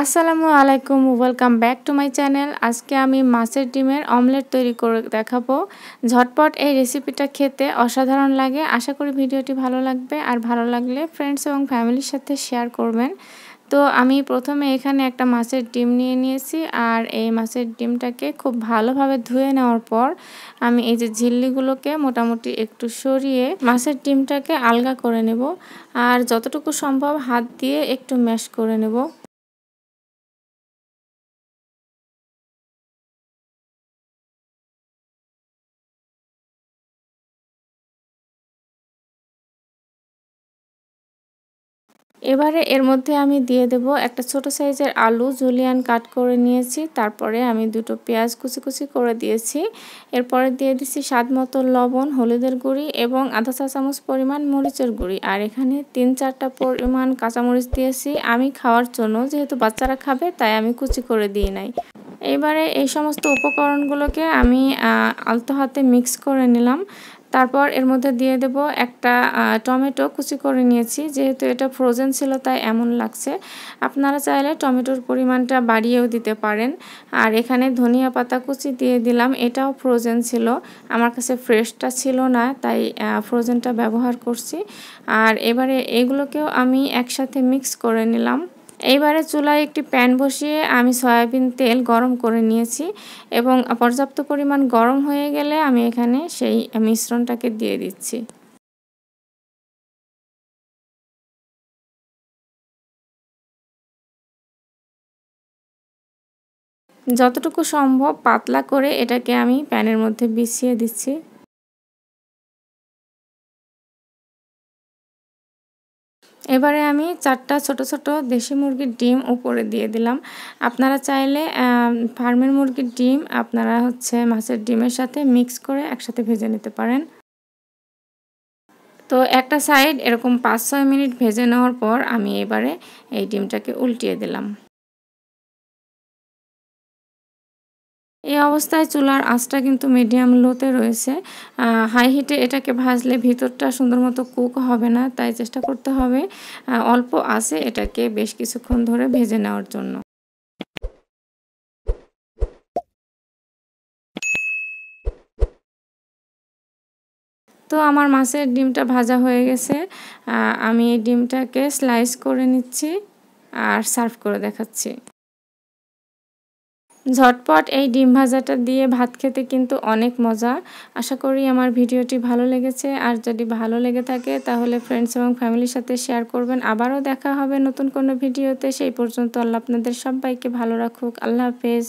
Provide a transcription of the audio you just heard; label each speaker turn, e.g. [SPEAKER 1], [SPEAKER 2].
[SPEAKER 1] আসসালামু আলাইকুম, welcome back to my channel. আজকে আমি মাছের ডিমের অমলেট তৈরি করে দেখাবো। ঝটপট এই রেসিপিটা খেতে অসাধারণ লাগে। আশা করি ভিডিওটি ভালো লাগবে, আর ভালো লাগলে ফ্রেন্ডস এবং ফ্যামিলির সাথে শেয়ার করবেন। তো আমি প্রথমে এখানে একটা মাছের ডিম নিয়ে নিয়েছি, আর এই মাছের ডিমটাকে খুব ভালোভাবে ধুয়ে নেওয়ার পর আমি এই যে ঝিল্লিগুলোকে মোটামুটি একটু সরিয়ে মাছের ডিমটাকে আলগা করে নেব, আর যতটুকু সম্ভব হাত দিয়ে একটু ম্যাশ করে নেব। এবারে এর মধ্যে আমি দিয়ে দেব একটা ছোট সাইজের আলু জুলিয়ান কাট করে নিয়েছি। তারপরে আমি দুটো পেঁয়াজ কুচি কুচি করে দিয়েছি। এরপরে দিয়ে দিচ্ছি স্বাদ মতো লবণ, হলুদের গুঁড়ি এবং আধা চা চামচ পরিমাণ মরিচের গুঁড়ি। আর এখানে ৩-৪টা পরিমাণ কাঁচামরিচ দিয়েছি আমি খাওয়ার জন্য, যেহেতু বাচ্চারা খাবে তাই আমি কুচি করে দিয়ে নাই। এবারে এই সমস্ত উপকরণগুলোকে আমি আলতো হাতে মিক্স করে নিলাম। তারপর এর মধ্যে দিয়ে দেব একটা টমেটো কুচি করে নিয়েছি। যেহেতু এটা ফ্রোজেন ছিল তাই এমন লাগছে। আপনারা চাইলে টমেটোর পরিমাণটা বাড়িয়েও দিতে পারেন। আর এখানে ধনিয়া পাতা কুচি দিয়ে দিলাম, এটাও ফ্রোজেন ছিল, আমার কাছে ফ্রেশটা ছিল না তাই ফ্রোজেনটা ব্যবহার করছি। আর এবারে এগুলোকেও আমি একসাথে মিক্স করে নিলাম। এইবারে চুলায় একটি প্যান বসিয়ে আমি সয়াবিন তেল গরম করে নিয়েছি, এবং পর্যাপ্ত পরিমাণ গরম হয়ে গেলে আমি এখানে সেই মিশ্রণটাকে দিয়ে দিচ্ছি। যতটুকু সম্ভব পাতলা করে এটাকে আমি প্যানের মধ্যে বিছিয়ে দিচ্ছি। এবারে আমি 4টা ছোট ছোট দেশি মুরগির ডিম উপরে দিয়ে দিলাম। আপনারা চাইলে ফার্মের মুরগির ডিম আপনারা মাছের ডিমের সাথে মিক্স করে একসাথে ভেজে নিতে পারেন। তো একটা সাইড এরকম 5-6 মিনিট ভেজে নেওয়ার পর আমি এবারে এই ডিমটাকে উল্টিয়ে দিলাম। এই অবস্থায় চুলার আঁচটা কিন্তু মিডিয়াম লোতে রয়েছে। হাই হিটে এটাকে ভাজলে ভিতরটা সুন্দর মতো কুক হবে না, তাই চেষ্টা করতে হবে অল্প আঁচে এটাকে বেশ কিছুক্ষণ ধরে ভেজে নেওয়ার জন্য। তো আমার মাছের ডিমটা ভাজা হয়ে গেছে। আমি এই ডিমটাকে স্লাইস করে নিচ্ছি আর সার্ভ করে দেখাচ্ছি। ঝটপট এই ডিম ভাজাটা দিয়ে ভাত খেতে কিন্তু অনেক মজা। আশা করি আমার ভিডিওটি ভালো লেগেছে, আর যদি ভালো লেগে থাকে তাহলে ফ্রেন্ডস এবং ফ্যামিলির সাথে শেয়ার করবেন। আবারও দেখা হবে নতুন কোনো ভিডিওতে। সেই পর্যন্ত আল্লাহ আপনাদের সবাইকে ভালো রাখুক। আল্লাহ হাফেজ।